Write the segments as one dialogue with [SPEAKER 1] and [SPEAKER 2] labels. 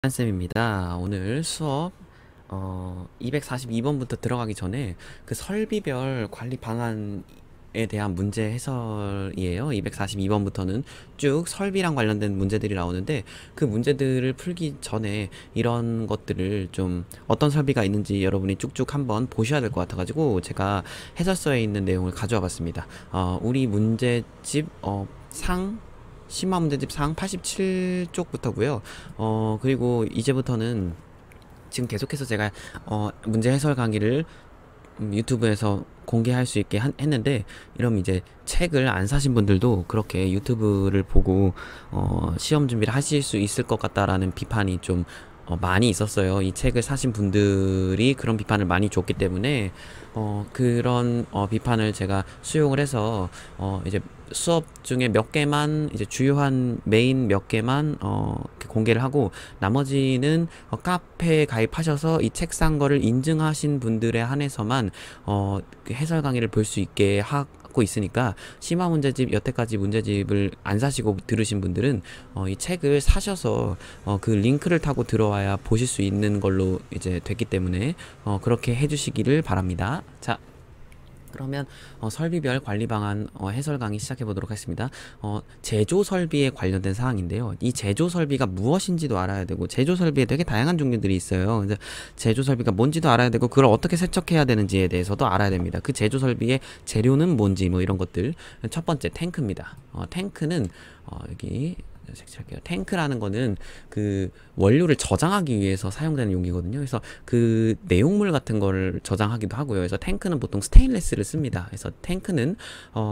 [SPEAKER 1] 한쌤입니다. 오늘 수업 242번부터 들어가기 전에 그 설비별 관리 방안에 대한 문제 해설이에요. 242번부터는 쭉 설비랑 관련된 문제들이 나오는데 그 문제들을 풀기 전에 이런 것들을 좀 어떤 설비가 있는지 여러분이 쭉쭉 한번 보셔야 될 것 같아가지고 제가 해설서에 있는 내용을 가져와 봤습니다. 우리 문제집 심화 문제집 상 87쪽부터고요. 그리고 이제부터는 지금 계속해서 제가 문제 해설 강의를 유튜브에서 공개할 수 있게 했는데, 이러면 이제 책을 안 사신 분들도 그렇게 유튜브를 보고 시험 준비를 하실 수 있을 것 같다라는 비판이 좀 많이 있었어요. 이 책을 사신 분들이 그런 비판을 많이 줬기 때문에 그런 비판을 제가 수용을 해서 이제 수업 중에 몇 개만, 이제 주요한 메인 몇 개만 이렇게 공개를 하고, 나머지는 카페에 가입하셔서 이 책 산 거를 인증하신 분들에 한해서만 그 해설 강의를 볼 수 있게 하고 있으니까, 심화 문제집 여태까지 문제집을 안 사시고 들으신 분들은 이 책을 사셔서 그 링크를 타고 들어와야 보실 수 있는 걸로 이제 됐기 때문에 그렇게 해주시기를 바랍니다. 자, 그러면 설비별 관리 방안 해설 강의 시작해 보도록 하겠습니다. 제조 설비에 관련된 사항인데요. 이 제조 설비가 무엇인지도 알아야 되고, 제조 설비에 되게 다양한 종류들이 있어요. 근데 제조 설비가 뭔지도 알아야 되고, 그걸 어떻게 세척해야 되는지에 대해서도 알아야 됩니다. 그 제조 설비의 재료는 뭔지, 뭐 이런 것들. 첫 번째, 탱크입니다. 탱크는 여기 색칠할게요. 탱크라는 거는 그 원료를 저장하기 위해서 사용되는 용기거든요. 그래서 그 내용물 같은 거를 저장하기도 하고요. 그래서 탱크는 보통 스테인레스를 씁니다. 그래서 탱크는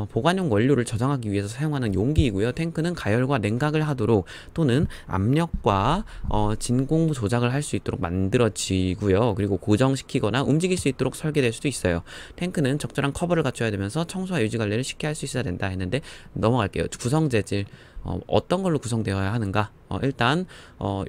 [SPEAKER 1] 보관용 원료를 저장하기 위해서 사용하는 용기이고요. 탱크는 가열과 냉각을 하도록, 또는 압력과 진공 조작을 할 수 있도록 만들어지고요. 그리고 고정시키거나 움직일 수 있도록 설계될 수도 있어요. 탱크는 적절한 커버를 갖춰야 되면서 청소와 유지 관리를 쉽게 할 수 있어야 된다 했는데, 넘어갈게요. 구성 재질, 어떤 걸로 구성되어야 하는가? 일단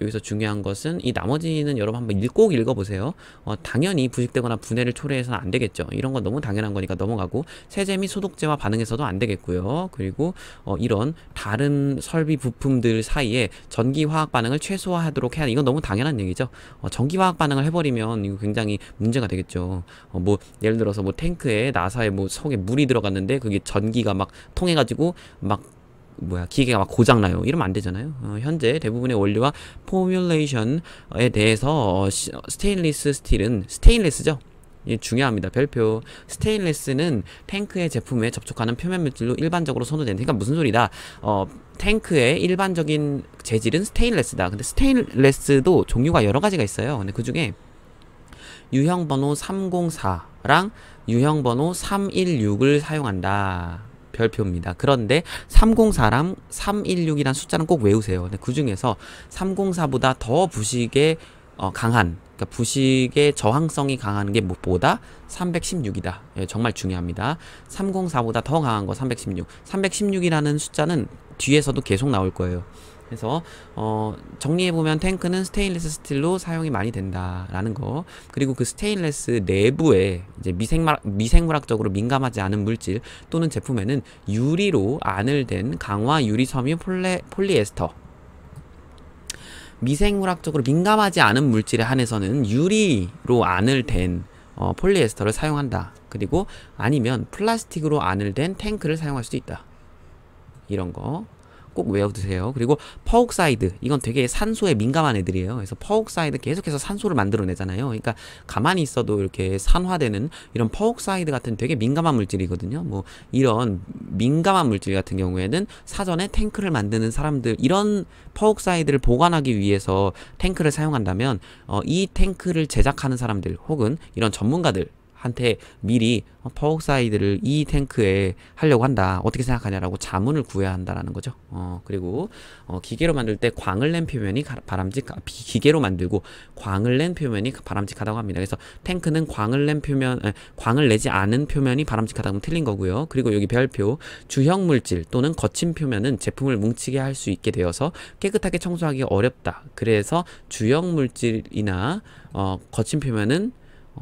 [SPEAKER 1] 여기서 중요한 것은, 이 나머지는 여러분 한번 꼭 읽어보세요. 당연히 부식되거나 분해를 초래해서는 안 되겠죠. 이런 건 너무 당연한 거니까 넘어가고, 세제 및 소독제와 반응해서도 안 되겠고요. 그리고 이런 다른 설비 부품들 사이에 전기화학 반응을 최소화하도록 해야 돼. 이건 너무 당연한 얘기죠. 전기화학 반응을 해버리면 이거 굉장히 문제가 되겠죠. 뭐 예를 들어서 뭐 탱크에, 나사에 뭐 속에 물이 들어갔는데 그게 전기가 막 통해가지고 막 기계가 막 고장나요. 이러면 안 되잖아요. 현재 대부분의 원료와 포뮬레이션에 대해서 스테인리스 스틸은 스테인레스죠. 이게 중요합니다. 별표. 스테인레스는 탱크의 제품에 접촉하는 표면 물질로 일반적으로 선호된다. 그러니까 무슨 소리다? 탱크의 일반적인 재질은 스테인레스다. 근데 스테인레스도 종류가 여러 가지가 있어요. 근데 그 중에 유형 번호 304랑 유형 번호 316을 사용한다. 별표입니다. 그런데 304랑 316이란 숫자는 꼭 외우세요. 근데 그 중에서 304보다 더 부식에 강한, 그러니까 부식의 저항성이 강한 게 무엇보다 316이다. 예, 정말 중요합니다. 304보다 더 강한 거 316. 316이라는 숫자는 뒤에서도 계속 나올 거예요. 그래서 정리해보면 탱크는 스테인리스 스틸로 사용이 많이 된다라는 거, 그리고 그 스테인리스 내부에 이제 미생물학적으로 민감하지 않은 물질 또는 제품에는 유리로 안을된 강화 유리 섬유 폴리에스터, 미생물학적으로 민감하지 않은 물질에 한해서는 유리로 안을 된 폴리에스터를 사용한다. 그리고 아니면 플라스틱으로 안을 된 탱크를 사용할 수도 있다. 이런 거 꼭 외워두세요. 그리고 퍼옥사이드, 이건 되게 산소에 민감한 애들이에요. 그래서 퍼옥사이드 계속해서 산소를 만들어내잖아요. 그러니까 가만히 있어도 이렇게 산화되는 이런 퍼옥사이드 같은 되게 민감한 물질이거든요. 뭐 이런 민감한 물질 같은 경우에는 사전에 탱크를 만드는 사람들, 이런 퍼옥사이드를 보관하기 위해서 탱크를 사용한다면 이 탱크를 제작하는 사람들 혹은 이런 전문가들 한테 미리 퍼옥사이드를 이 탱크에 하려고 한다. 어떻게 생각하냐라고 자문을 구해야 한다라는 거죠. 그리고 기계로 만들 때 광을 낸 표면이 기계로 만들고 광을 낸 표면이 바람직하다고 합니다. 그래서 탱크는 광을 내지 않은 표면이 바람직하다면 틀린 거고요. 그리고 여기 별표, 주형 물질 또는 거친 표면은 제품을 뭉치게 할 수 있게 되어서 깨끗하게 청소하기 어렵다. 그래서 주형 물질이나 거친 표면은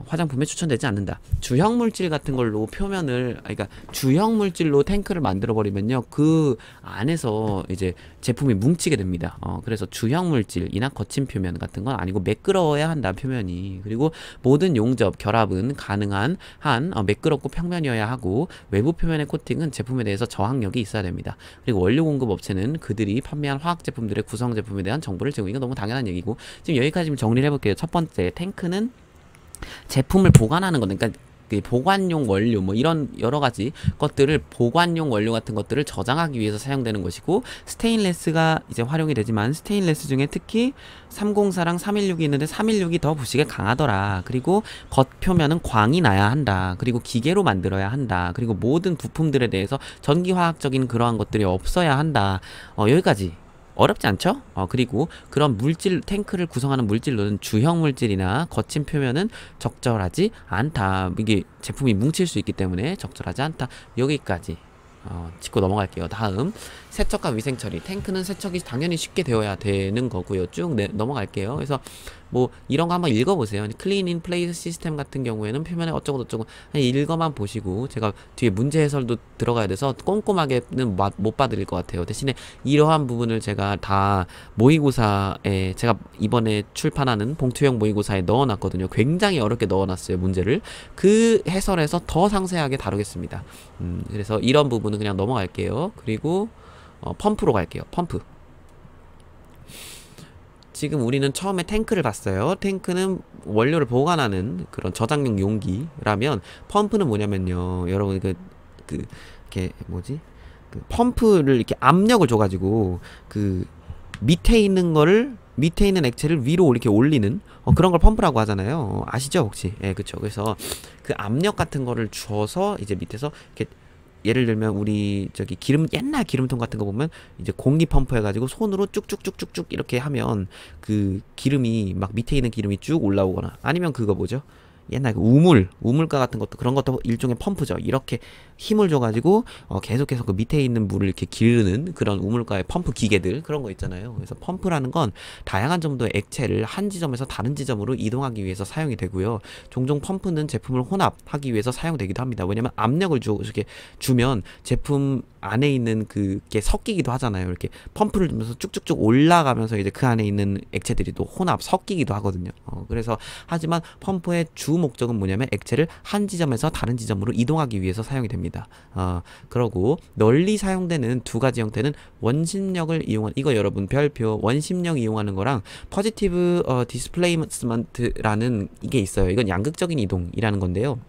[SPEAKER 1] 화장품에 추천되지 않는다. 주형 물질 같은 걸로 표면을, 그러니까 주형 물질로 탱크를 만들어 버리면요, 그 안에서 이제 제품이 뭉치게 됩니다. 그래서 주형 물질이나 거친 표면 같은 건 아니고 매끄러워야 한다, 표면이. 그리고 모든 용접, 결합은 가능한 한 매끄럽고 평면이어야 하고, 외부 표면의 코팅은 제품에 대해서 저항력이 있어야 됩니다. 그리고 원료 공급 업체는 그들이 판매한 화학 제품들의 구성 제품에 대한 정보를 제공하는 건 너무 당연한 얘기고, 지금 여기까지 좀 정리를 해볼게요. 첫 번째, 탱크는 제품을 보관하는 거, 그러니까 그 보관용 원료, 뭐 이런 여러 가지 것들을, 보관용 원료 같은 것들을 저장하기 위해서 사용되는 것이고, 스테인레스가 이제 활용이 되지만, 스테인레스 중에 특히 304랑 316이 있는데 316이 더 부식에 강하더라. 그리고 겉표면은 광이 나야 한다. 그리고 기계로 만들어야 한다. 그리고 모든 부품들에 대해서 전기화학적인 그러한 것들이 없어야 한다. 여기까지 어렵지 않죠? 그리고 그런 물질, 탱크를 구성하는 물질로는 주형 물질이나 거친 표면은 적절하지 않다. 이게 제품이 뭉칠 수 있기 때문에 적절하지 않다. 여기까지 짚고 넘어갈게요. 다음, 세척과 위생 처리. 탱크는 세척이 당연히 쉽게 되어야 되는 거고요. 쭉 넘어갈게요. 그래서 뭐 이런 거 한번 읽어보세요. 클린 인 플레이스 시스템 같은 경우에는 표면에 어쩌고 저쩌고 그냥 읽어만 보시고, 제가 뒤에 문제 해설도 들어가야 돼서 꼼꼼하게는 못 봐드릴 것 같아요. 대신에 이러한 부분을 제가 다 모의고사에, 제가 이번에 출판하는 봉투형 모의고사에 넣어놨거든요. 굉장히 어렵게 넣어놨어요, 문제를. 그 해설에서 더 상세하게 다루겠습니다. 그래서 이런 부분은 그냥 넘어갈게요. 그리고 펌프로 갈게요. 펌프. 지금 우리는 처음에 탱크를 봤어요. 탱크는 원료를 보관하는 그런 저장용 용기라면, 펌프는 뭐냐면요, 여러분 이렇게 뭐지? 그 펌프를 이렇게 압력을 줘가지고 그 밑에 있는 액체를 위로 이렇게 올리는 그런 걸 펌프라고 하잖아요. 아시죠, 혹시? 예, 그쵸. 그래서 그 압력 같은 거를 줘서 이제 밑에서 이렇게, 예를 들면 우리 저기 옛날 기름통 같은 거 보면 이제 공기 펌프 해가지고 손으로 쭉쭉쭉쭉쭉 이렇게 하면 그 기름이 막 밑에 있는 기름이 쭉 올라오거나, 아니면 그거 뭐죠? 옛날 그 우물가 같은 것도, 그런 것도 일종의 펌프죠. 이렇게 힘을 줘가지고 계속해서 그 밑에 있는 물을 이렇게 기르는 그런 우물가의 펌프 기계들, 그런 거 있잖아요. 그래서 펌프라는 건 다양한 정도의 액체를 한 지점에서 다른 지점으로 이동하기 위해서 사용이 되고요. 종종 펌프는 제품을 혼합하기 위해서 사용되기도 합니다. 왜냐면 압력을 이렇게 주면 제품 안에 있는 그게 섞이기도 하잖아요. 이렇게 펌프를 주면서 쭉쭉쭉 올라가면서 이제 그 안에 있는 액체들이 또 섞이기도 하거든요. 그래서 하지만 펌프의 주 목적은 뭐냐면 액체를 한 지점에서 다른 지점으로 이동하기 위해서 사용이 됩니다. 그러고 널리 사용되는 두 가지 형태는 원심력을 이용한, 이거 여러분 별표, 원심력 이용하는 거랑 포지티브 디스플레이스먼트라는 이게 있어요. 이건 양극적인 이동이라는 건데요.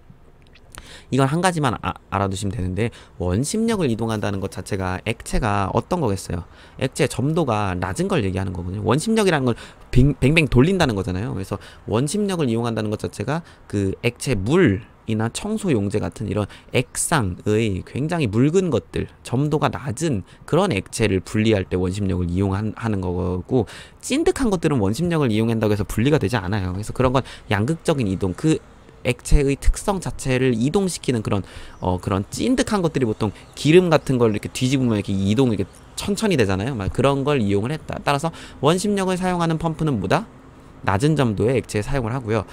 [SPEAKER 1] 이건 한 가지만 알아두시면 되는데, 원심력을 이동한다는 것 자체가 액체가 어떤 거겠어요? 액체 점도가 낮은 걸 얘기하는 거거든요. 원심력이라는 걸 뱅뱅 돌린다는 거잖아요. 그래서 원심력을 이용한다는 것 자체가 그 액체 물이나 청소 용제 같은 이런 액상의 굉장히 묽은 것들, 점도가 낮은 그런 액체를 분리할 때 원심력을 이용하는 거고, 찐득한 것들은 원심력을 이용한다고 해서 분리가 되지 않아요. 그래서 그런 건 양극적인 이동, 그 액체의 특성 자체를 이동시키는 그런 찐득한 것들이 보통 기름 같은 걸 이렇게 뒤집으면 이렇게 이렇게 천천히 되잖아요. 막 그런 걸 이용을 했다. 따라서 원심력을 사용하는 펌프는 뭐다? 낮은 점도의 액체에 사용을 하고요.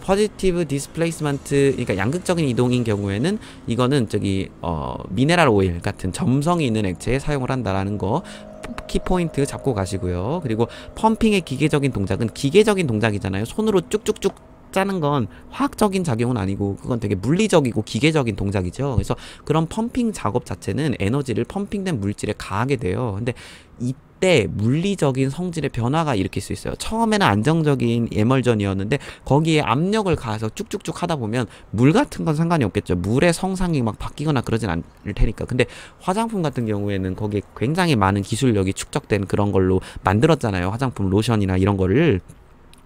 [SPEAKER 1] 포지티브 디스플레이스먼트, 그러니까 양극적인 이동인 경우에는 이거는 미네랄 오일 같은 점성이 있는 액체에 사용을 한다라는 거 키포인트 잡고 가시고요. 그리고 펌핑의 기계적인 동작은 기계적인 동작이잖아요. 손으로 쭉쭉쭉 짜는 건 화학적인 작용은 아니고, 그건 되게 물리적이고 기계적인 동작이죠. 그래서 그런 펌핑 작업 자체는 에너지를 펌핑된 물질에 가하게 돼요. 근데 이때 물리적인 성질의 변화가 일으킬 수 있어요. 처음에는 안정적인 에멀전이었는데 거기에 압력을 가해서 쭉쭉쭉 하다 보면 물 같은 건 상관이 없겠죠. 물의 성상이 막 바뀌거나 그러진 않을 테니까. 근데 화장품 같은 경우에는 거기에 굉장히 많은 기술력이 축적된 그런 걸로 만들었잖아요. 화장품 로션이나 이런 거를.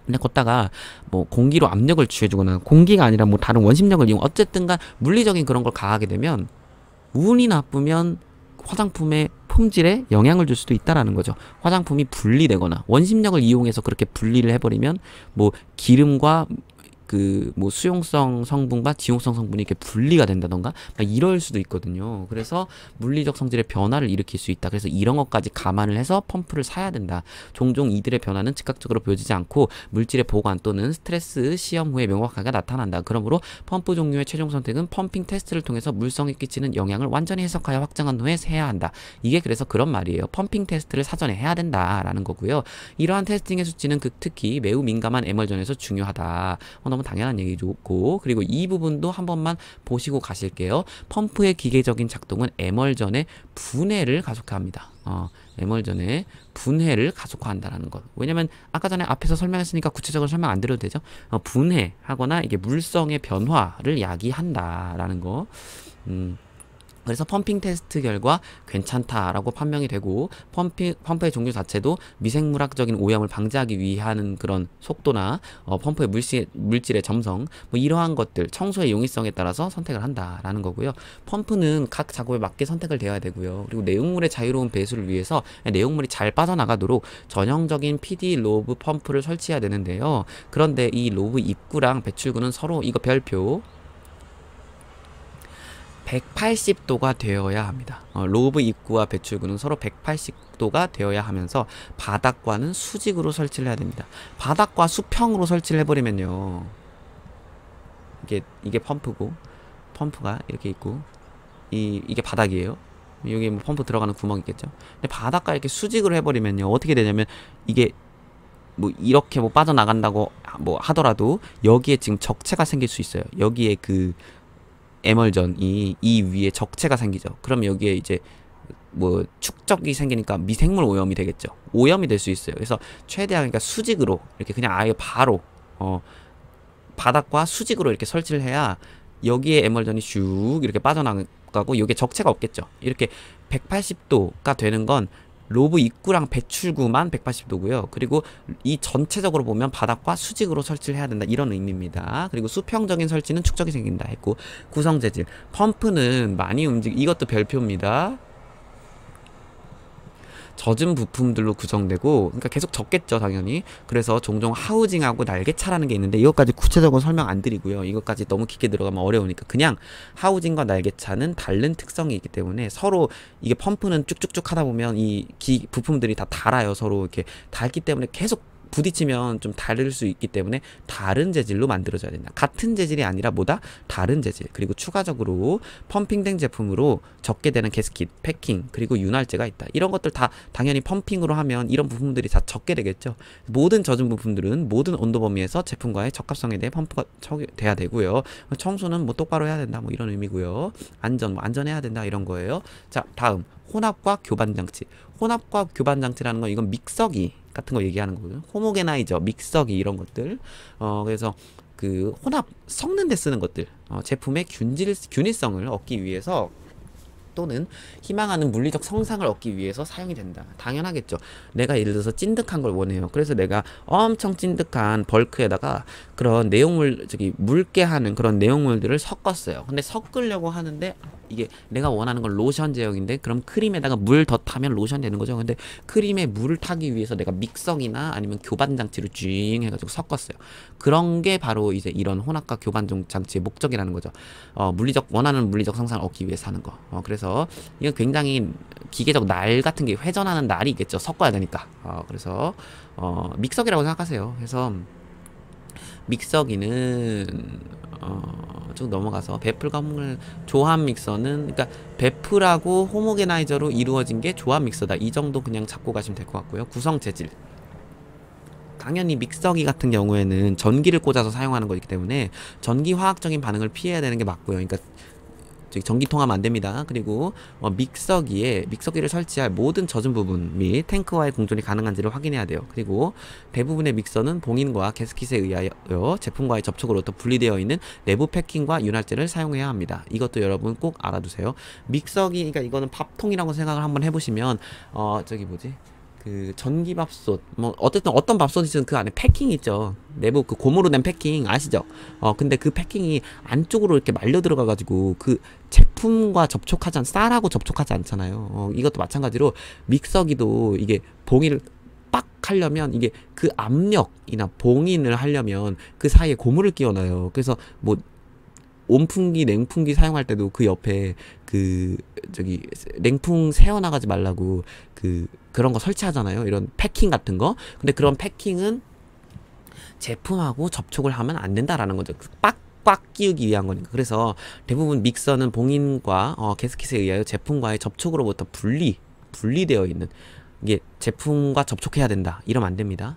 [SPEAKER 1] 근데 걷다가 뭐 공기로 압력을 취해주거나, 공기가 아니라 뭐 다른 원심력을 이용, 어쨌든간 물리적인 그런 걸 가하게 되면 운이 나쁘면 화장품의 품질에 영향을 줄 수도 있다라는 거죠. 화장품이 분리되거나, 원심력을 이용해서 그렇게 분리를 해버리면 뭐 기름과 그 뭐 수용성 성분과 지용성 성분이 이렇게 분리가 된다던가 막 이럴 수도 있거든요. 그래서 물리적 성질의 변화를 일으킬 수 있다. 그래서 이런 것까지 감안을 해서 펌프를 사야 된다. 종종 이들의 변화는 즉각적으로 보여지지 않고 물질의 보관 또는 스트레스 시험 후에 명확하게 나타난다. 그러므로 펌프 종류의 최종 선택은 펌핑 테스트를 통해서 물성에 끼치는 영향을 완전히 해석하여 확정한 후에 해야 한다. 이게 그래서 그런 말이에요. 펌핑 테스트를 사전에 해야 된다라는 거고요. 이러한 테스팅의 수치는 특히 매우 민감한 에멀전에서 중요하다. 너무 당연한 얘기고, 그리고 이 부분도 한 번만 보시고 가실게요. 펌프의 기계적인 작동은 에멀전의 분해를 가속화합니다. 에멀전의 분해를 가속화한다라는 것. 왜냐면 아까 전에 앞에서 설명했으니까 구체적으로 설명 안 드려도 되죠. 분해하거나 이게 물성의 변화를 야기한다라는 거. 그래서 펌핑 테스트 결과 괜찮다라고 판명이 되고, 펌프의 종류 자체도 미생물학적인 오염을 방지하기 위한 그런 속도나 펌프의 물질의 점성, 뭐 이러한 것들, 청소의 용이성에 따라서 선택을 한다라는 거고요. 펌프는 각 작업에 맞게 선택을 되어야 되고요. 그리고 내용물의 자유로운 배수를 위해서 내용물이 잘 빠져나가도록 전형적인 PD 로브 펌프를 설치해야 되는데요. 그런데 이 로브 입구랑 배출구는 서로 이거 별표 180도가 되어야 합니다. 로브 입구와 배출구는 서로 180도가 되어야 하면서 바닥과는 수직으로 설치를 해야 됩니다. 바닥과 수평으로 설치를 해버리면요, 이게 펌프고, 펌프가 이렇게 있고, 이게 바닥이에요. 여기 뭐 펌프 들어가는 구멍 있겠죠. 근데 바닥과 이렇게 수직으로 해버리면요, 어떻게 되냐면 이게 뭐 이렇게 뭐 빠져나간다고 뭐 하더라도 여기에 지금 적체가 생길 수 있어요. 여기에 그 에멀전 이 위에 적체가 생기죠. 그럼 여기에 이제 뭐 축적이 생기니까 미생물 오염이 되겠죠. 오염이 될 수 있어요. 그래서 최대한 그러니까 수직으로 이렇게 그냥 아예 바로 바닥과 수직으로 이렇게 설치를 해야 여기에 에멀전이 슉 이렇게 빠져나가고 여기에 적체가 없겠죠. 이렇게 180도가 되는 건 로브 입구랑 배출구만 180도고요. 그리고 이 전체적으로 보면 바닥과 수직으로 설치를 해야 된다. 이런 의미입니다. 그리고 수평적인 설치는 축적이 생긴다 했고, 구성 재질. 펌프는 많이 이것도 별표입니다. 젖은 부품들로 구성되고, 그러니까 계속 젖겠죠, 당연히. 그래서 종종 하우징하고 날개차라는 게 있는데 이것까지 구체적으로 설명 안 드리고요. 이것까지 너무 깊게 들어가면 어려우니까 그냥 하우징과 날개차는 다른 특성이 있기 때문에 서로 이게 펌프는 쭉쭉쭉 하다 보면 이 부품들이 다 닳아요. 서로 이렇게 닳기 때문에 계속 부딪히면 좀 다를 수 있기 때문에 다른 재질로 만들어져야 된다. 같은 재질이 아니라 뭐다? 다른 재질. 그리고 추가적으로 펌핑된 제품으로 적게 되는 게스킷, 패킹, 그리고 윤활제가 있다. 이런 것들 다 당연히 펌핑으로 하면 이런 부품들이 다 적게 되겠죠. 모든 젖은 부품들은 모든 온도 범위에서 제품과의 적합성에 대해 펌프가 돼야 되고요. 청소는 뭐 똑바로 해야 된다. 뭐 이런 의미고요. 안전해야 된다. 이런 거예요. 자, 다음 혼합과 교반 장치. 혼합과 교반 장치라는 건 이건 믹서기 같은 거 얘기하는 거거든요. 호모게나이저, 믹서기 이런 것들. 그래서 그 혼합 섞는 데 쓰는 것들. 제품의 균일성을 얻기 위해서 또는 희망하는 물리적 성상을 얻기 위해서 사용이 된다. 당연하겠죠. 내가 예를 들어서 찐득한 걸 원해요. 그래서 내가 엄청 찐득한 벌크에다가 그런 내용물, 묽게 하는 그런 내용물들을 섞었어요. 근데 섞으려고 하는데 이게 내가 원하는 건 로션 제형인데 그럼 크림에다가 물 더 타면 로션 되는 거죠. 근데 크림에 물을 타기 위해서 내가 믹서기나 아니면 교반 장치를 쥐 해가지고 섞었어요. 그런 게 바로 이제 이런 혼합과 교반 장치의 목적이라는 거죠. 원하는 물리적 성상을 얻기 위해서 하는 거. 그래서 이건 굉장히 기계적 날 같은 게 회전하는 날이 있겠죠. 섞어야 되니까. 그래서 믹서기라고 생각하세요. 그래서 믹서기는 쭉 넘어가서 베풀과 조합 믹서는, 그러니까 베풀하고 호모게나이저로 이루어진 게 조합 믹서다. 이 정도 그냥 잡고 가시면 될 것 같고요. 구성 재질. 당연히 믹서기 같은 경우에는 전기를 꽂아서 사용하는 거기 때문에 전기 화학적인 반응을 피해야 되는 게 맞고요. 그러니까 전기 통하면 안 됩니다. 그리고 믹서기를 설치할 모든 젖은 부분 및 탱크와의 공존이 가능한지를 확인해야 돼요. 그리고 대부분의 믹서는 봉인과 게스킷에 의하여 제품과의 접촉으로부터 분리되어 있는 내부 패킹과 윤활제를 사용해야 합니다. 이것도 여러분 꼭 알아두세요. 믹서기, 그러니까 이거는 밥통이라고 생각을 한번 해보시면 그 전기밥솥, 뭐 어쨌든 어떤 밥솥이든 그 안에 패킹이 있죠. 내부 그 고무로 된 패킹 아시죠? 근데 그 패킹이 안쪽으로 이렇게 말려 들어가 가지고 그 제품과 쌀하고 접촉하지 않잖아요. 이것도 마찬가지로 믹서기도 이게 봉이를 빡 하려면 이게 그 압력이나 봉인을 하려면 그 사이에 고무를 끼워놔요. 그래서 뭐 온풍기, 냉풍기 사용할 때도 그 옆에 그 저기 냉풍 새어나가지 말라고 그런 거 설치하잖아요. 이런 패킹 같은 거. 근데 그런 패킹은 제품하고 접촉을 하면 안 된다라는 거죠. 꽉 끼우기 위한 거니까. 그래서 대부분 믹서는 봉인과 가스켓에 의하여 제품과의 접촉으로부터 분리되어 있는, 이게 제품과 접촉해야 된다 이러면 안 됩니다.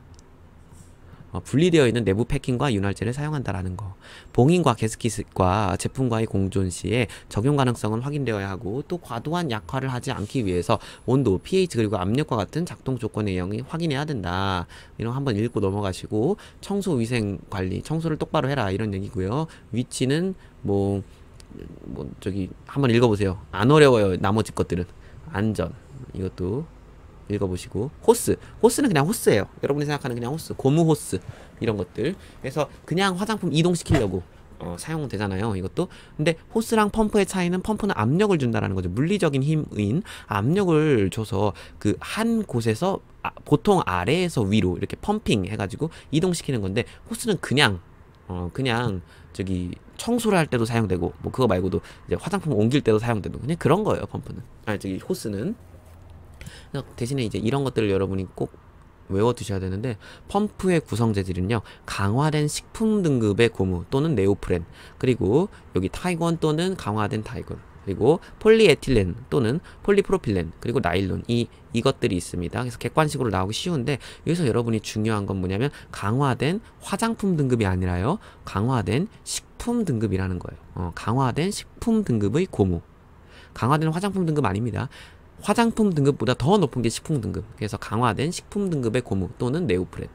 [SPEAKER 1] 분리되어 있는 내부 패킹과 윤활제를 사용한다라는 거. 봉인과 가스켓과 제품과의 공존 시에 적용 가능성은 확인되어야 하고, 또 과도한 약화를 하지 않기 위해서 온도, pH 그리고 압력과 같은 작동 조건의 내용이 확인해야 된다. 이런 거 한번 읽고 넘어가시고, 청소 위생 관리, 청소를 똑바로 해라 이런 얘기고요. 위치는 저기 한번 읽어보세요. 안 어려워요. 나머지 것들은. 안전, 이것도 읽어보시고, 호스는 그냥 호스예요. 여러분이 생각하는 그냥 호스, 고무 호스 이런 것들. 그래서 그냥 화장품 이동시키려고 사용되잖아요, 이것도. 근데 호스랑 펌프의 차이는, 펌프는 압력을 준다라는 거죠. 물리적인 힘인 압력을 줘서 그 한 곳에서 보통 아래에서 위로 이렇게 펌핑 해가지고 이동시키는 건데, 호스는 그냥 저기 청소를 할 때도 사용되고, 뭐 그거 말고도 이제 화장품 옮길 때도 사용되고, 그냥 그런 거예요, 펌프는. 저기 호스는. 대신에 이제 이런 것들을 여러분이 꼭 외워두셔야 되는데, 펌프의 구성 재질은요, 강화된 식품 등급의 고무 또는 네오프렌, 그리고 여기 타이건 또는 강화된 타이건, 그리고 폴리에틸렌 또는 폴리프로필렌, 그리고 나일론, 이것들이 있습니다. 그래서 객관식으로 나오기 쉬운데, 여기서 여러분이 중요한 건 뭐냐면, 강화된 화장품 등급이 아니라요, 강화된 식품 등급이라는 거예요. 강화된 식품 등급의 고무. 강화된 화장품 등급 아닙니다. 화장품 등급보다 더 높은 게 식품 등급. 그래서 강화된 식품 등급의 고무 또는 네오프렌,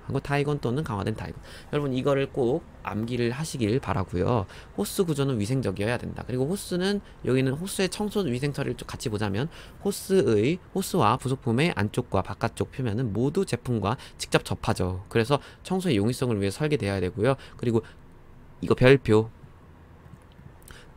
[SPEAKER 1] 하고 타이건 또는 강화된 타이건. 여러분 이거를 꼭 암기를 하시길 바라고요. 호스 구조는 위생적이어야 된다. 그리고 호스는, 여기는 호스의 청소 위생 처리를 좀 같이 보자면, 호스와 부속품의 안쪽과 바깥쪽 표면은 모두 제품과 직접 접하죠. 그래서 청소의 용이성을 위해 설계되어야 되고요. 그리고 이거 별표,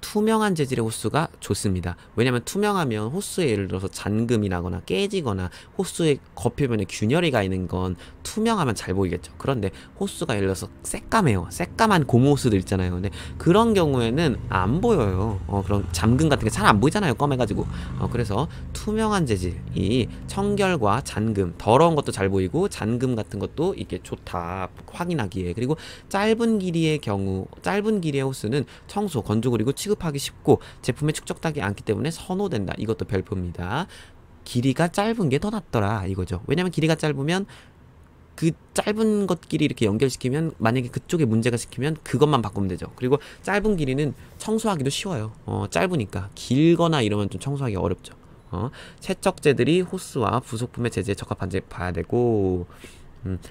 [SPEAKER 1] 투명한 재질의 호스가 좋습니다. 왜냐면 투명하면 호스에 예를 들어서 잔금이 나거나 깨지거나 호스의 겉표면에 균열이 가 있는 건 투명하면 잘 보이겠죠. 그런데 호스가 예를 들어서 새까매요. 새까만 고무 호스들 있잖아요. 근데 그런 경우에는 안 보여요. 그런 잠금 같은 게 잘 안 보이잖아요, 검해가지고. 그래서 투명한 재질, 이 청결과 잔금, 더러운 것도 잘 보이고 잔금 같은 것도 이게 좋다 확인하기에. 그리고 짧은 길이의 호스는 청소, 건조 그리고 취급하기 쉽고 제품에 축적되지 않기 때문에 선호된다. 이것도 별표입니다. 길이가 짧은 게 더 낫더라 이거죠. 왜냐면 길이가 짧으면 그 짧은 것끼리 이렇게 연결시키면, 만약에 그쪽에 문제가 시키면 그것만 바꾸면 되죠. 그리고 짧은 길이는 청소하기도 쉬워요. 짧으니까. 길거나 이러면 좀 청소하기 어렵죠. 세척제들이 호스와 부속품의 재질에 적합한지 봐야 되고,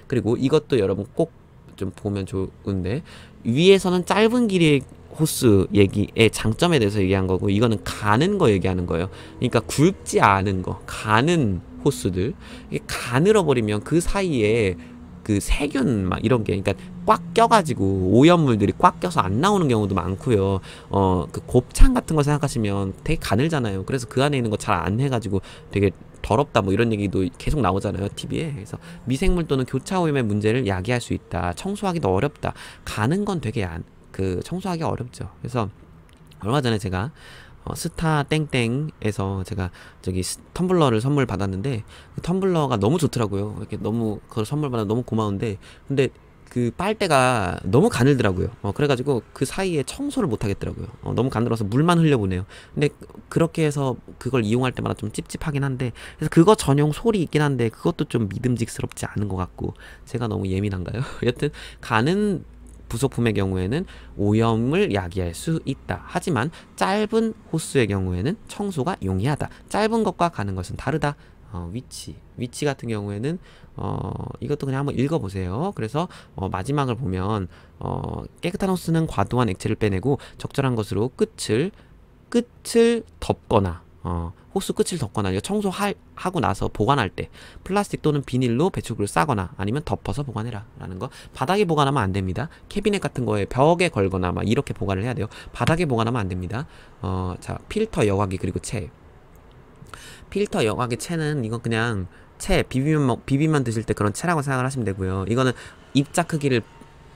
[SPEAKER 1] 그리고 이것도 여러분 꼭 좀 보면 좋은데, 위에서는 짧은 길이의 호스 얘기의 장점에 대해서 얘기한 거고, 이거는 가는 거 얘기하는 거예요. 그러니까 굵지 않은 거, 가는 호스들. 이게 가늘어 버리면 그 사이에 그 세균 막 이런 게, 그러니까 꽉 껴가지고 오염물들이 꽉 껴서 안 나오는 경우도 많고요. 그 곱창 같은 거 생각하시면 되게 가늘잖아요. 그래서 그 안에 있는 거 잘 안 해가지고 되게 더럽다 뭐 이런 얘기도 계속 나오잖아요, TV에. 그래서 미생물 또는 교차 오염의 문제를 야기할 수 있다. 청소하기도 어렵다. 가는 건 되게 청소하기 어렵죠. 그래서 얼마 전에 제가 스타 땡땡에서 제가 저기 텀블러를 선물 받았는데, 그 텀블러가 너무 좋더라고요. 이렇게 너무 그걸 선물 받아 너무 고마운데, 근데 그 빨대가 너무 가늘더라고요. 그래가지고 그 사이에 청소를 못 하겠더라고요. 너무 가늘어서 물만 흘려보내요. 근데 그렇게 해서 그걸 이용할 때마다 좀 찝찝하긴 한데, 그래서 그거 전용 솔이 있긴 한데 그것도 좀 믿음직스럽지 않은 것 같고, 제가 너무 예민한가요? 여튼 가는 부속품의 경우에는 오염을 야기할 수 있다. 하지만 짧은 호스의 경우에는 청소가 용이하다. 짧은 것과 가는 것은 다르다. 위치 같은 경우에는 이것도 그냥 한번 읽어보세요. 그래서 마지막을 보면, 깨끗한 호스는 과도한 액체를 빼내고 적절한 것으로 끝을 덮거나, 호스 끝을 덮거나, 이거 청소하고 나서 보관할 때 플라스틱 또는 비닐로 배출구를 싸거나 아니면 덮어서 보관해라 라는 거. 바닥에 보관하면 안 됩니다. 캐비넷 같은 거에 벽에 걸거나 막 이렇게 보관을 해야 돼요. 바닥에 보관하면 안 됩니다. 자, 필터 여과기 그리고 채. 필터 여과기 채는 이건 그냥 채, 비빔면 드실 때 그런 채라고 생각을 하시면 되고요. 이거는 입자 크기를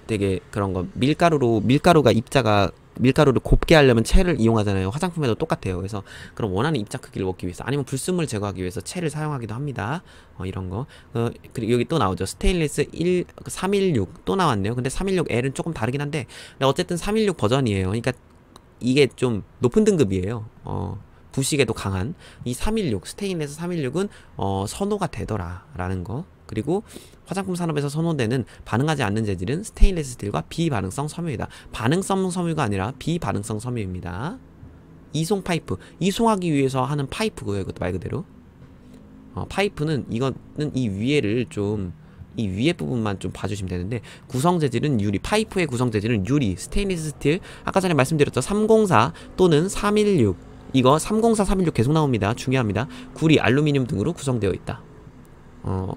[SPEAKER 1] 되게 그런 거, 밀가루를 곱게 하려면 채를 이용하잖아요. 화장품에도 똑같아요. 그래서 그럼 원하는 입자 크기를 먹기 위해서, 아니면 불순물 제거하기 위해서 채를 사용하기도 합니다. 이런 거. 그리고 여기 또 나오죠. 스테인리스 316 또 나왔네요. 근데 316L은 조금 다르긴 한데, 근데 어쨌든 316 버전이에요. 그러니까 이게 좀 높은 등급이에요. 부식에도 강한 이 316 스테인레스 316은 선호가 되더라 라는 거. 그리고 화장품 산업에서 선호되는 반응하지 않는 재질은 스테인레스 스틸과 비반응성 섬유이다. 반응성 섬유가 아니라 비반응성 섬유입니다. 이송 파이프, 이송하기 위해서 하는 파이프고요. 이것도 말 그대로 파이프는, 이거는 이 위에를 좀, 이 위에 부분만 좀 봐주시면 되는데, 구성 재질은 유리, 파이프의 구성 재질은 유리, 스테인리스 스틸, 아까 전에 말씀드렸죠. 304 또는 316, 이거 304, 316 계속 나옵니다. 중요합니다. 구리, 알루미늄 등으로 구성되어 있다.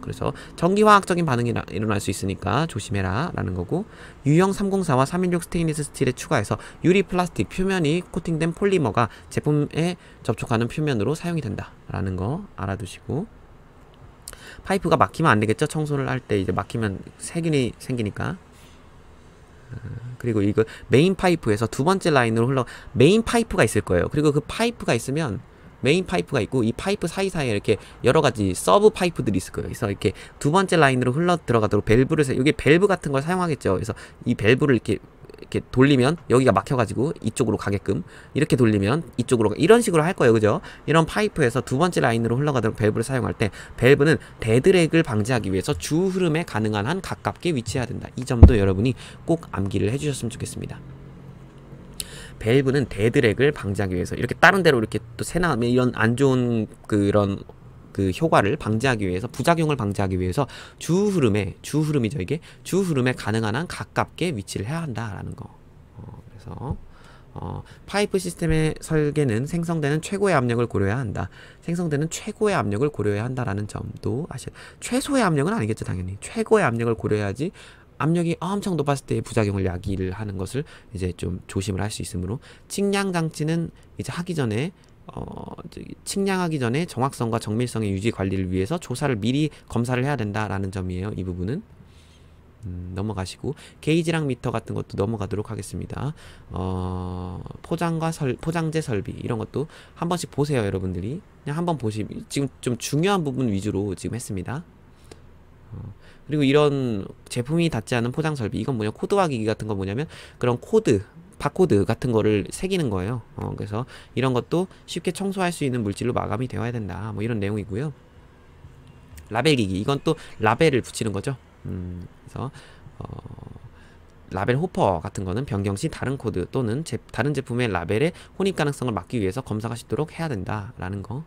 [SPEAKER 1] 그래서 전기화학적인 반응이 일어날 수 있으니까 조심해라 라는 거고, 유형 304와 316 스테인리스 스틸에 추가해서 유리 플라스틱 표면이 코팅된 폴리머가 제품에 접촉하는 표면으로 사용이 된다 라는 거 알아두시고, 파이프가 막히면 안 되겠죠. 청소를 할 때 이제 막히면 세균이 생기니까. 그리고 이거 메인 파이프에서 두 번째 라인으로 메인 파이프가 있을 거예요. 그리고 그 파이프가 있으면, 메인 파이프가 있고 이 파이프 사이사이에 이렇게 여러 가지 서브 파이프들이 있을 거예요. 그래서 이렇게 두 번째 라인으로 흘러 들어가도록 밸브를, 여기 밸브 같은 걸 사용하겠죠. 그래서 이 밸브를 이렇게 돌리면 여기가 막혀가지고 이쪽으로 가게끔, 이렇게 돌리면 이쪽으로, 이런 식으로 할 거예요. 그죠? 이런 파이프에서 두 번째 라인으로 흘러가도록 밸브를 사용할 때, 밸브는 데드렉을 방지하기 위해서 주 흐름에 가능한 한 가깝게 위치해야 된다. 이 점도 여러분이 꼭 암기를 해주셨으면 좋겠습니다. 밸브는 데드렉을 방지하기 위해서, 이렇게 다른 데로 이렇게 또 새나면 이런 안 좋은 그런 그 효과를 방지하기 위해서, 부작용을 방지하기 위해서 주흐름이죠. 이게 주흐름에 가능한 한 가깝게 위치를 해야 한다라는 거. 그래서 파이프 시스템의 설계는 생성되는 최고의 압력을 고려해야 한다. 생성되는 최고의 압력을 고려해야 한다라는 점도 아시죠? 최소의 압력은 아니겠죠, 당연히. 최고의 압력을 고려해야지 압력이 엄청 높았을 때의 부작용을 야기를 하는 것을 이제 좀 조심을 할 수 있으므로, 측량 장치는 이제 하기 전에 측량하기 전에 정확성과 정밀성의 유지 관리를 위해서 조사를 미리 검사를 해야 된다라는 점이에요. 이 부분은 넘어가시고, 게이지랑 미터 같은 것도 넘어가도록 하겠습니다. 포장재 설비 이런 것도 한 번씩 보세요. 여러분들이 그냥 한번 지금 좀 중요한 부분 위주로 지금 했습니다. 그리고 이런 제품이 닿지 않은 포장 설비, 이건 뭐냐, 코드화 기기 같은 거 뭐냐면 그런 바코드 같은 거를 새기는 거예요. 그래서 이런 것도 쉽게 청소할 수 있는 물질로 마감이 되어야 된다. 뭐 이런 내용이고요. 라벨 기기, 이건 또 라벨을 붙이는 거죠. 그래서 라벨 호퍼 같은 거는 변경 시 다른 코드 또는 다른 제품의 라벨의 혼입 가능성을 막기 위해서 검사가 쉽도록 해야 된다라는 거.